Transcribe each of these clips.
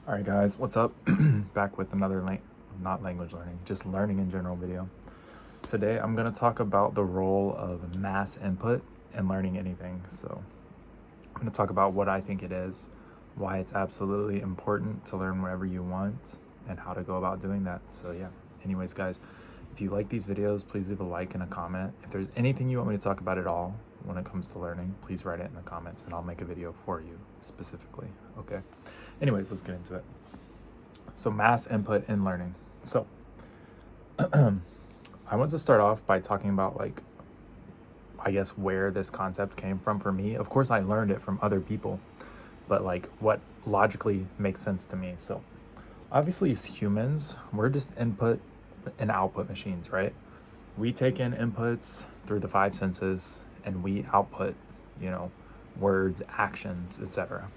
All right, guys, what's up? Back with another not language learning, just learning in general video. Today, I'm going to talk about the role of mass input in learning anything. So, I'm going to talk about what I think it is, why it's absolutely important to learn whatever you want, and how to go about doing that. So, yeah. Anyways, guys, if you like these videos, please leave a like and a comment. If there's anything you want me to talk about at all when it comes to learning, please write it in the comments and I'll make a video for you specifically. Okay. Anyways, let's get into it. So mass input in learning. So I want to start off by talking about I guess where this concept came from for me. Of course, I learned it from other people, but what logically makes sense to me. So obviously as humans, we're just input and output machines, right? We take in inputs through the five senses and we output, words, actions, etc.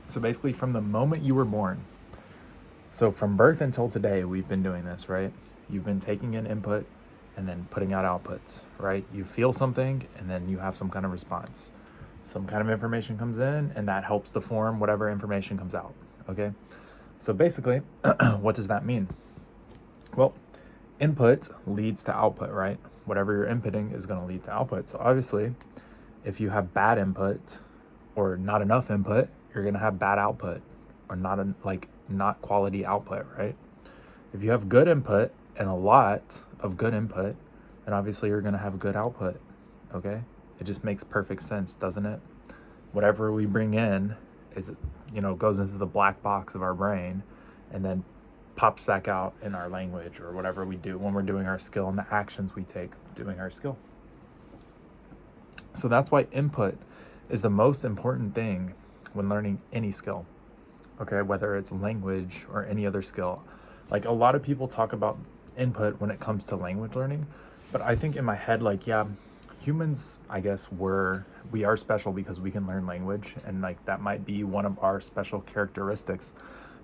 So basically from the moment you were born, so from birth until today, we've been doing this, right? You've been taking in input and then putting out outputs, right? You feel something and then you have some kind of response. Some kind of information comes in and that helps to form whatever information comes out, okay? So basically, what does that mean? Well, input leads to output, right? Whatever you're inputting is going to lead to output. So obviously, if you have bad input or not enough input, you're going to have bad output or not quality output, right? If you have good input and a lot of good input, then obviously you're going to have good output, okay? It just makes perfect sense, doesn't it? Whatever we bring in goes into the black box of our brain and then pops back out in our language or whatever we do when we're doing our skill and the actions we take doing our skill. So that's why input is the most important thing when learning any skill, okay? Whether it's language or any other skill. Like a lot of people talk about input when it comes to language learning, but I think in my head, humans, I guess we are special because we can learn language and that might be one of our special characteristics.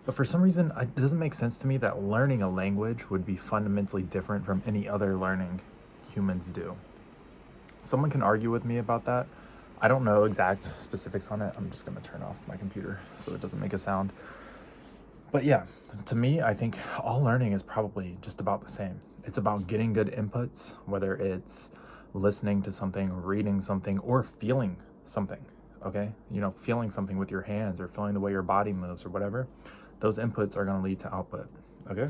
But for some reason, it doesn't make sense to me that learning a language would be fundamentally different from any other learning humans do. Someone can argue with me about that. I don't know exact specifics on it. I'm just going to turn off my computer so it doesn't make a sound. But yeah, to me, I think all learning is probably just about the same. It's about getting good inputs, whether it's listening to something, reading something, or feeling something, okay? Feeling something with your hands or feeling the way your body moves or whatever. Those inputs are going to lead to output, okay?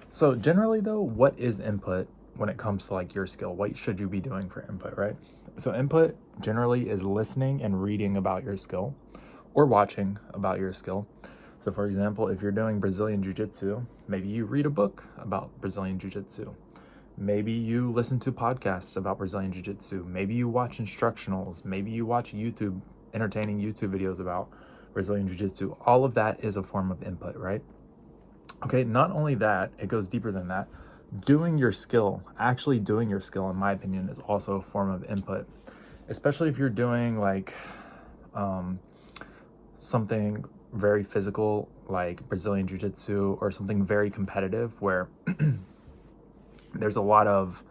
So generally though, what is input when it comes to your skill? What should you be doing for input, right? So input generally is listening and reading about your skill or watching about your skill. So for example, if you're doing Brazilian Jiu-Jitsu, maybe you read a book about Brazilian Jiu-Jitsu. Maybe you listen to podcasts about Brazilian Jiu-Jitsu. Maybe you watch instructionals. Maybe you watch entertaining YouTube videos about Brazilian Jiu-Jitsu. All of that is a form of input, right? Okay, not only that, it goes deeper than that. Actually doing your skill, in my opinion, is also a form of input. Especially if you're doing something very physical like Brazilian Jiu-Jitsu or something very competitive where there's a lot of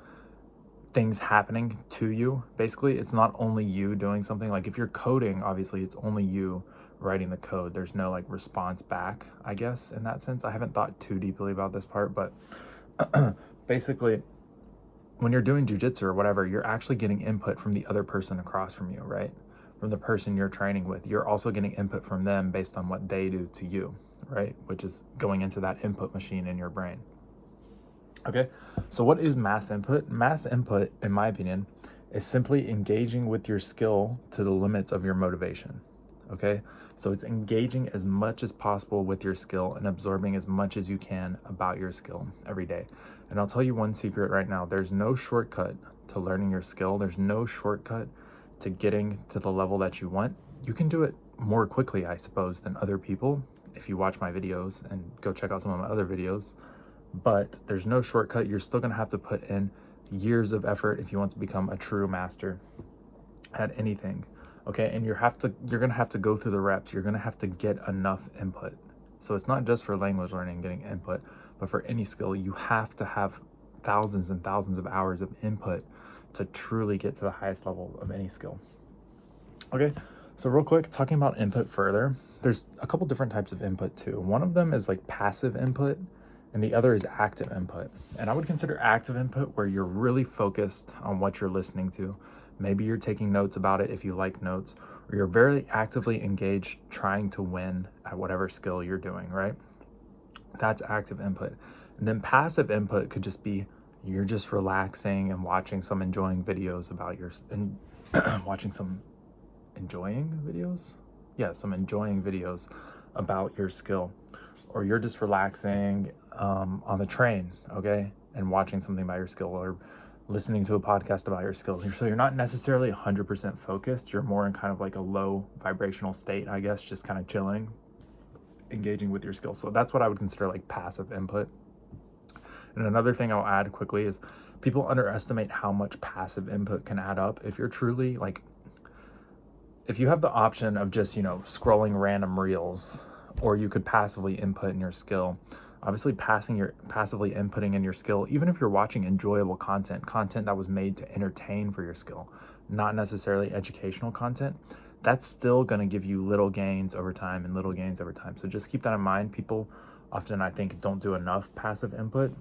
things happening to you. Basically, it's not only you doing something. Like if you're coding, obviously it's only you writing the code. There's no response back, I guess, in that sense. I haven't thought too deeply about this part, but basically when you're doing jiu-jitsu or whatever, you're actually getting input from the other person across from you, right? From the person you're training with. You're also getting input from them based on what they do to you, right? Which is going into that input machine in your brain. Okay, so what is mass input? Mass input, in my opinion, is simply engaging with your skill to the limits of your motivation. Okay, so it's engaging as much as possible with your skill and absorbing as much as you can about your skill every day. And I'll tell you one secret right now. There's no shortcut to learning your skill. There's no shortcut to getting to the level that you want. You can do it more quickly, I suppose, than other people if you watch my videos and go check out some of my other videos. But there's no shortcut. You're still going to have to put in years of effort if you want to become a true master at anything. Okay, and you're going to have to go through the reps. You're going to have to get enough input. So it's not just for language learning getting input, but for any skill, you have to have thousands and thousands of hours of input to truly get to the highest level of any skill. Okay, so real quick, talking about input further, there's a couple different types of input too. One of them is like passive input, and the other is active input. And I would consider active input where you're really focused on what you're listening to. Maybe you're taking notes about it if you like notes, or you're very actively engaged trying to win at whatever skill you're doing, right? That's active input. And then passive input could just be you're just relaxing and watching some enjoying videos about and watching some enjoying videos? Yeah, some enjoying videos about your skill. Or you're just relaxing on the train, okay, and watching something about your skill, or listening to a podcast about your skills. So you're not necessarily 100% focused. You're more in kind of like a low vibrational state, I guess, just kind of chilling, engaging with your skills. So that's what I would consider like passive input. And another thing I'll add quickly is people underestimate how much passive input can add up. If you're truly like, if you have the option of just, scrolling random reels, or you could passively input in your skill, obviously passively inputting in your skill, even if you're watching enjoyable content that was made to entertain for your skill, not necessarily educational content, that's still going to give you little gains over time and little gains over time. So just keep that in mind. People often, I think, don't do enough passive input,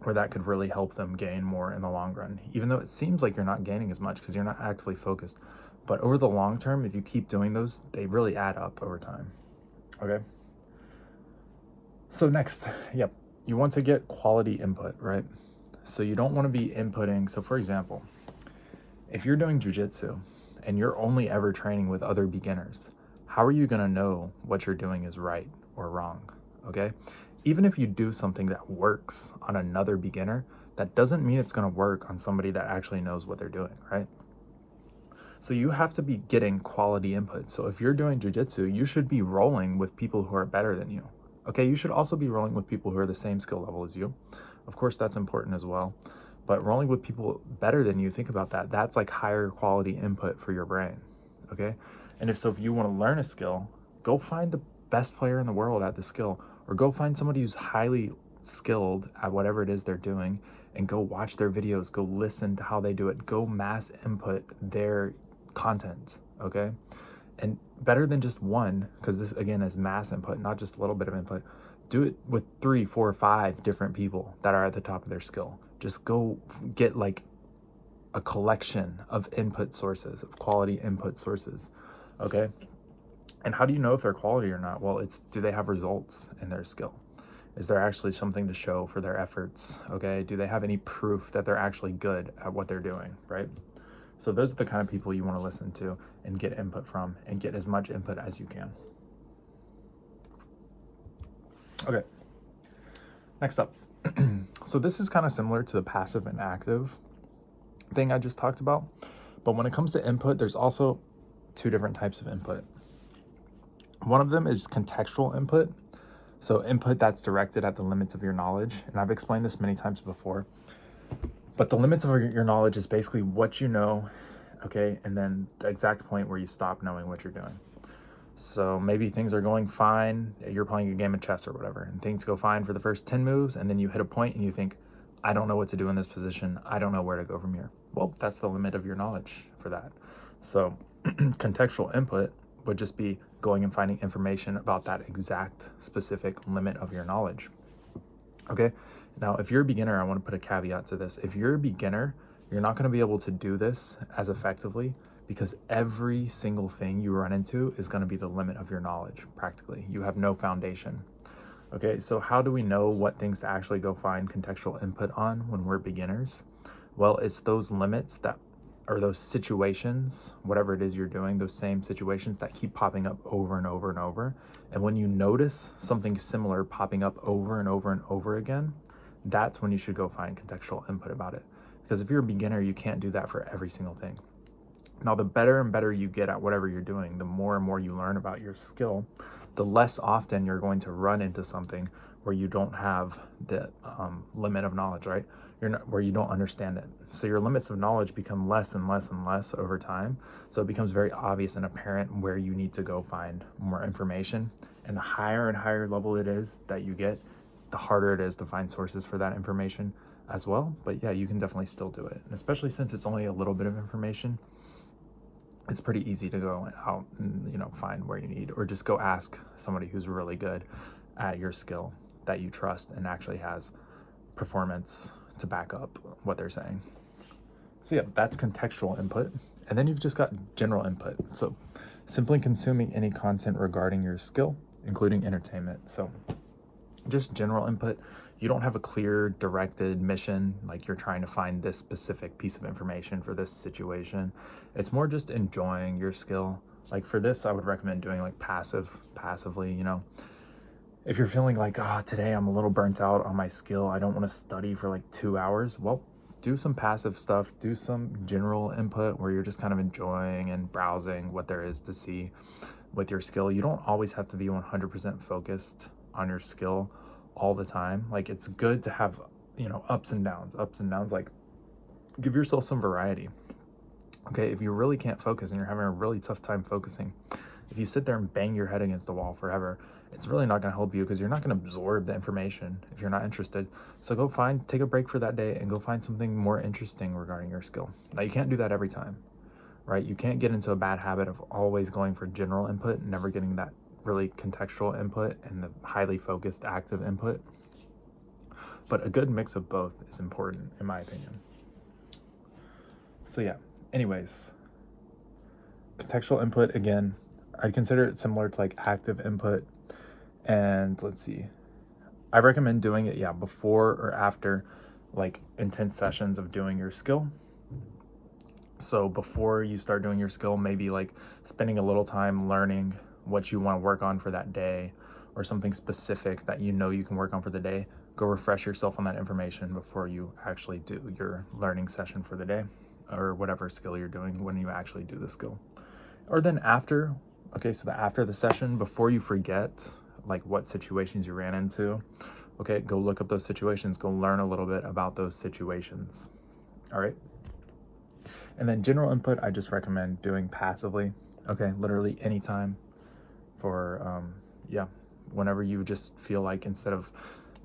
where that could really help them gain more in the long run, even though it seems like you're not gaining as much because you're not actively focused. But over the long term, if you keep doing those, they really add up over time. Okay. So next, you want to get quality input, right? So you don't want to be inputting. So for example, if you're doing jujitsu and you're only ever training with other beginners, how are you going to know what you're doing is right or wrong? Okay. Even if you do something that works on another beginner, that doesn't mean it's going to work on somebody that actually knows what they're doing, right? So you have to be getting quality input. So if you're doing jujitsu, you should be rolling with people who are better than you. Okay, you should also be rolling with people who are the same skill level as you. Of course, that's important as well. But rolling with people better than you, think about that. That's like higher quality input for your brain. Okay? And if you want to learn a skill, go find the best player in the world at the skill, or go find somebody who's highly skilled at whatever it is they're doing, and go watch their videos, go listen to how they do it, go mass input their content, okay? And better than just one, because this again is mass input, not just a little bit of input. Do it with 3, 4, 5 different people that are at the top of their skill. Just go get like a collection of input sources, of quality input sources, okay? And how do you know if they're quality or not? Well, do they have results in their skill? Is there actually something to show for their efforts, okay? Do they have any proof that they're actually good at what they're doing, right? So those are the kind of people you want to listen to and get input from, and get as much input as you can. Okay, next up. So this is kind of similar to the passive and active thing I just talked about. But when it comes to input, there's also 2 different types of input. One of them is contextual input. So input that's directed at the limits of your knowledge. And I've explained this many times before. But the limits of your knowledge is basically what you know, okay, and then the exact point where you stop knowing what you're doing. So maybe things are going fine, you're playing a game of chess or whatever, and things go fine for the first 10 moves, and then you hit a point and you think, I don't know what to do in this position, I don't know where to go from here. Well, that's the limit of your knowledge for that. So contextual input would just be going and finding information about that exact specific limit of your knowledge. Okay. Now, if you're a beginner, I want to put a caveat to this. If you're a beginner, you're not going to be able to do this as effectively, because every single thing you run into is going to be the limit of your knowledge, practically. You have no foundation. Okay, so how do we know what things to actually go find contextual input on when we're beginners? Well, it's those limits or those situations, whatever it is you're doing, those same situations that keep popping up over and over and over. And when you notice something similar popping up over and over and over again, that's when you should go find contextual input about it. Because if you're a beginner, you can't do that for every single thing. Now, the better and better you get at whatever you're doing, the more and more you learn about your skill, the less often you're going to run into something where you don't have the limit of knowledge, right? Where you don't understand it. So your limits of knowledge become less and less and less over time. So it becomes very obvious and apparent where you need to go find more information. And the higher and higher level it is that you get, the harder it is to find sources for that information as well. But yeah, you can definitely still do it. And especially since it's only a little bit of information, it's pretty easy to go out and, you know, find where you need, or just go ask somebody who's really good at your skill that you trust and actually has performance to back up what they're saying. So yeah, that's contextual input. And then you've just got general input. So simply consuming any content regarding your skill, including entertainment. So just general input. You don't have a clear directed mission, like you're trying to find this specific piece of information for this situation. It's more just enjoying your skill. Like for this, I would recommend doing like passively, you know. If you're feeling like, today I'm a little burnt out on my skill, I don't want to study for like 2 hours, well, do some passive stuff, do some general input where you're just kind of enjoying and browsing what there is to see with your skill. You don't always have to be 100% focused on your skill all the time. Like it's good to have, you know, ups and downs, like give yourself some variety. Okay, if you really can't focus and you're having a really tough time focusing, if you sit there and bang your head against the wall forever, it's really not going to help you, because you're not going to absorb the information if you're not interested. So go take a break for that day and go find something more interesting regarding your skill. Now, you can't do that every time, right? You can't get into a bad habit of always going for general input and never getting that really contextual input and the highly focused active input. But a good mix of both is important, in my opinion. So yeah, anyways, contextual input, again, I consider it similar to like active input. And let's see, I recommend doing it, before or after like intense sessions of doing your skill. So before you start doing your skill, maybe like spending a little time learning what you want to work on for that day, or something specific that you know you can work on for the day. Go refresh yourself on that information before you actually do your learning session for the day, or whatever skill you're doing when you actually do the skill. Or then after, okay, so after the session, before you forget like what situations you ran into, okay, go look up those situations, go learn a little bit about those situations. All right. And then general input, I just recommend doing passively. Okay, literally anytime for, whenever you just feel like, instead of,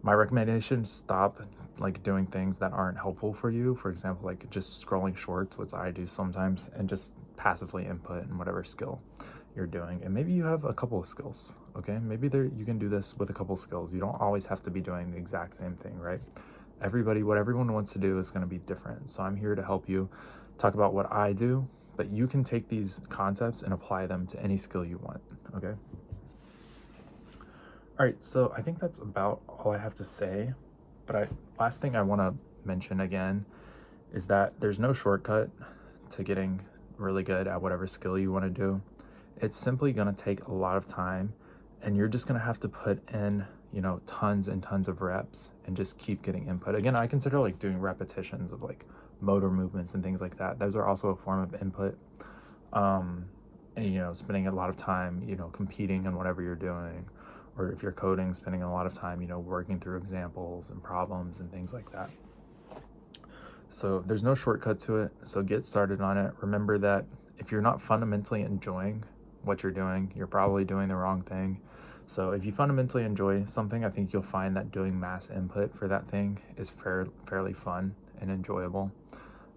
my recommendation, stop like doing things that aren't helpful for you. For example, like just scrolling shorts, which I do sometimes, and just passively input in whatever skill you're doing. And maybe you have a couple of skills, okay? Maybe you can do this with a couple of skills. You don't always have to be doing the exact same thing, right? What everyone wants to do is going to be different. So I'm here to help you talk about what I do, but you can take these concepts and apply them to any skill you want, okay? All right, so I think that's about all I have to say. But last thing I want to mention again is that there's no shortcut to getting really good at whatever skill you want to do. It's simply going to take a lot of time, and you're just going to have to put in, you know, tons and tons of reps and just keep getting input. Again, I consider like doing repetitions of like motor movements and things like that. Those are also a form of input. And, you know, spending a lot of time, you know, competing in whatever you're doing, or if you're coding, spending a lot of time, you know, working through examples and problems and things like that. So there's no shortcut to it. So get started on it. Remember that if you're not fundamentally enjoying what you're doing, you're probably doing the wrong thing. So if you fundamentally enjoy something, I think you'll find that doing mass input for that thing is fairly fun and enjoyable.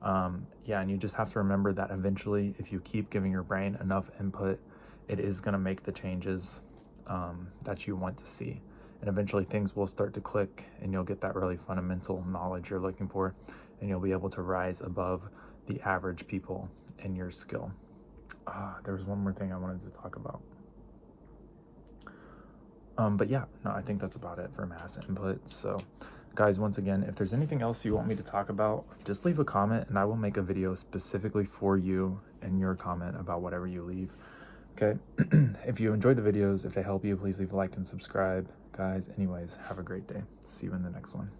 And you just have to remember that eventually, if you keep giving your brain enough input, it is going to make the changes that you want to see. And eventually things will start to click, and you'll get that really fundamental knowledge you're looking for, and you'll be able to rise above the average people in your skill. There was one more thing I wanted to talk about. I think that's about it for mass input. So guys, once again, if there's anything else you want me to talk about, just leave a comment and I will make a video specifically for you and your comment about whatever you leave. Okay. If you enjoyed the videos, if they help you, please leave a like and subscribe. Guys, anyways, have a great day. See you in the next one.